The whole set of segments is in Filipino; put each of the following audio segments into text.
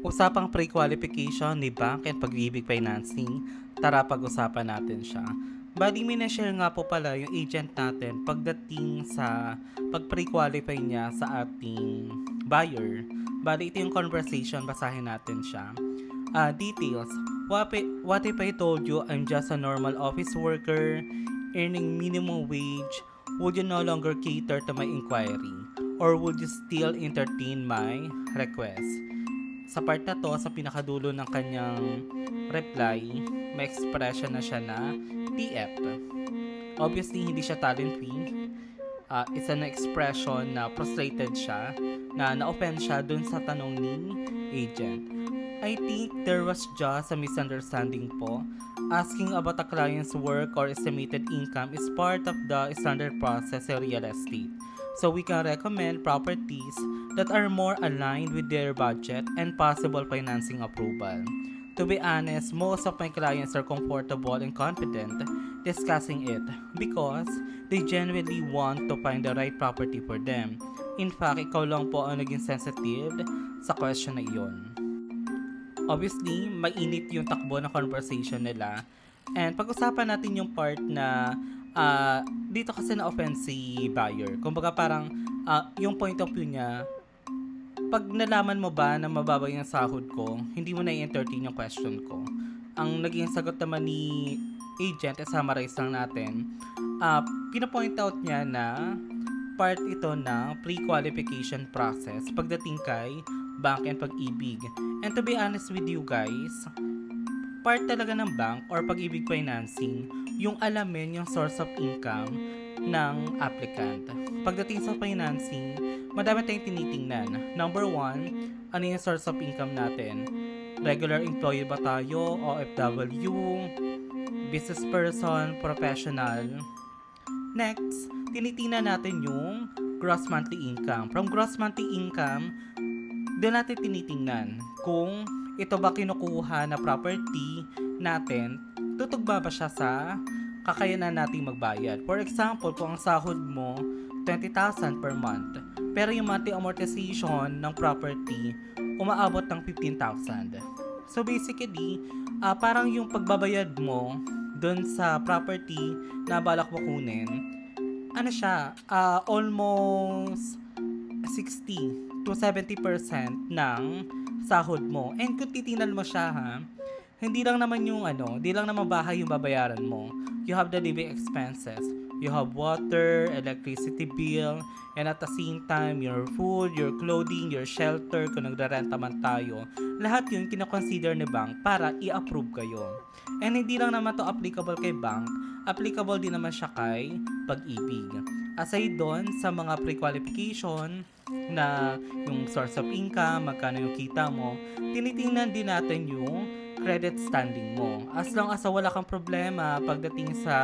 Usapang pre-qualification ni bank and pag-ibig financing, tara pag-usapan natin siya. Bali, may na-share nga po pala yung agent natin pagdating sa pag-pre-qualify niya sa ating buyer. Bali, ito yung conversation, basahin natin siya. Details. What if I told you I'm just a normal office worker, earning minimum wage? Would you no longer cater to my inquiry? Or would you still entertain my request? Sa part na to, sa pinakadulo ng kanyang reply, may expression na siya na TF. Obviously, hindi siya talent free. It's an expression na frustrated siya, na na-offend siya dun sa tanong ni agent. I think there was just a misunderstanding po. Asking about a client's work or estimated income is part of the standard process in real estate. So we can recommend properties that are more aligned with their budget and possible financing approval. To be honest, most of my clients are comfortable and confident discussing it because they genuinely want to find the right property for them. In fact, ikaw lang po ang naging sensitive sa question na iyon. Obviously, mainit yung takbo ng conversation nila. And pag-usapan natin yung part na dito kasi na-offend si buyer. Kumbaga parang yung point of view niya, pag nalaman mo ba na mababa yung sahod ko, hindi mo na i-entertain yung question ko. Ang naging sagot naman ni agent, summarize lang natin, pinapoint out niya na part ito ng pre-qualification process pagdating kay bank and pag-ibig. And to be honest with you guys, part talaga ng bank or pag-ibig financing yung alamin yung source of income ng applicant. Pagdating sa financing, madami tayong tinitingnan. Number one, ano yung source of income natin? Regular employee ba tayo? OFW? Business person? Professional? Next, tinitingnan natin yung gross monthly income. From gross monthly income, doon natin tinitingnan kung ito ba kinukuha na property natin, tutugma ba siya sa kakayanan nating magbayad. For example, kung ang sahod mo 20,000 per month, pero yung monthly amortization ng property umaabot ng 15,000. So basically, parang yung pagbabayad mo doon sa property na balak mo kunin, ano siya, almost 60 to 70% ng sahod mo. And kung titingnan mo siya ha, hindi lang naman yung hindi lang naman bahay yung babayaran mo. You have the living expenses. You have water, electricity bill, and at the same time, your food, your clothing, your shelter, kung nagrarenta man tayo. Lahat yun kinakonsider ni bank para i-approve kayo. And hindi lang naman to applicable kay bank, applicable din naman siya kay pag-ibig. Aside doon sa mga pre-qualification na yung source of income, magkano yung kita mo, tinitingnan din natin yung credit standing mo. As long as wala kang problema pagdating sa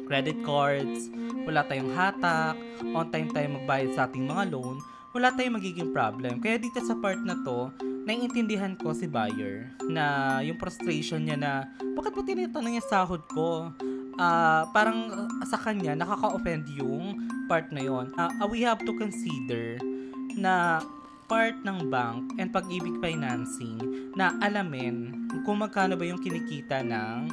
credit cards, wala tayong hatak, on time tayo magbayad sa ating mga loan, wala tayong magiging problem. Kaya dito sa part na to, naiintindihan ko si buyer na yung frustration niya na bakit mo tinitanong yung sahod ko? Parang sa kanya nakaka-offend yung part na yon. We have to consider na part ng bank and pag-ibig financing na alamin kung magkano ba yung kinikita ng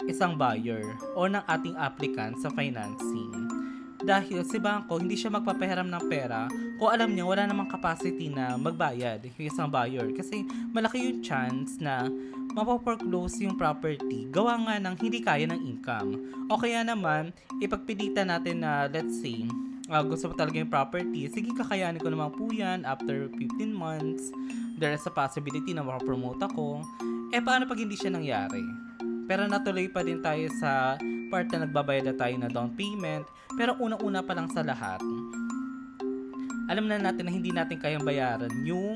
isang buyer o ng ating applicant sa financing. Dahil si bangko hindi siya magpapahiram ng pera kung alam niya wala namang capacity na magbayad yung isang buyer. Kasi malaki yung chance na mapoforeclose yung property gawa nga ng hindi kaya ng income. O kaya naman, ipagpilitan natin na let's say, gusto mo talaga yung property, sige kakayanin ko naman po yan after 15 months. There is a possibility na makapromote ako. Paano pag hindi siya nangyari? Pero natuloy pa din tayo sa part na nagbabayad na tayo na down payment. Pero unang-una pa lang sa lahat, alam na natin na hindi natin kayang bayaran yung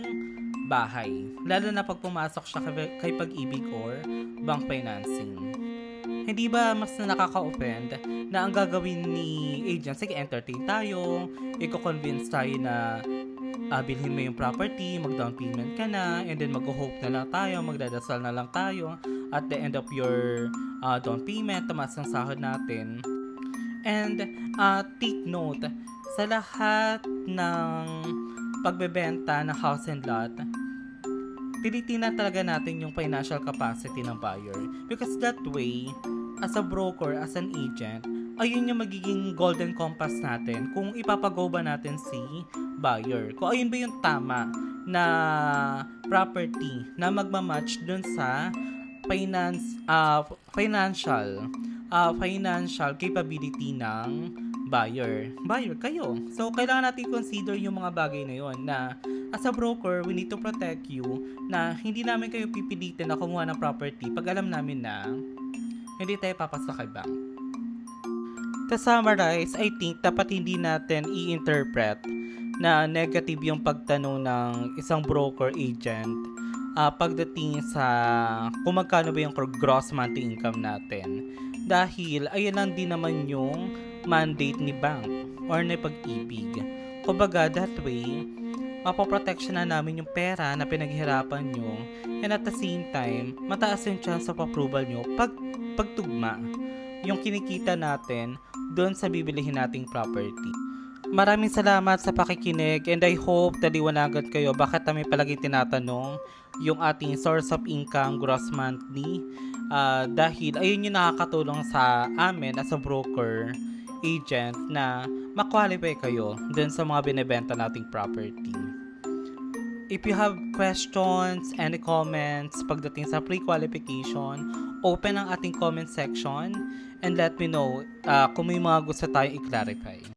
bahay. Lalo na pag pumasok siya kay pag-ibig or bank financing. Hindi ba mas nakaka-offend na ang gagawin ni agent, sige entertain tayo, i-convince tayo na bilhin mo yung property, mag-down payment ka na, and then mag-hope na lang tayo, magdadasal na lang tayo at the end of your down payment, tamas ng sahod natin. And take note, sa lahat ng pagbebenta ng house and lot, tinitingnan talaga natin yung financial capacity ng buyer. Because that way, as a broker, as an agent, ayun yung magiging golden compass natin kung ipapag-go ba natin si buyer. Kung ayun ba yung tama na property na magmamatch dun sa financial capability ng buyer kayo. So kailangan natin consider yung mga bagay na yon na as a broker, we need to protect you na hindi namin kayo pipilitin na kumuha ng property pag alam namin na hindi tayo papasa kay bank. To summarize, I think dapat hindi natin i-interpret na negative yung pagtanong ng isang broker agent pagdating sa kung magkano ba yung gross monthly income natin. Dahil ayun lang din naman yung mandate ni bank or ni pag-ibig. Kumbaga, that way, mapoprotection na namin yung pera na pinaghirapan nyo and at the same time, mataas yung chance of approval nyo pagtugma yung kinikita natin doon sa bibilihin nating property. Maraming salamat sa pakikinig and I hope naliwanagan kayo bakit namin palagi tinatanong yung ating source of income gross monthly dahil ayun yung nakakatulong sa amin as a broker agent na ma-qualify kayo dun sa mga binibenta nating property. If you have questions, any comments pagdating sa pre-qualification, open ang ating comment section and let me know kung may mga gusto tayong i-clarify.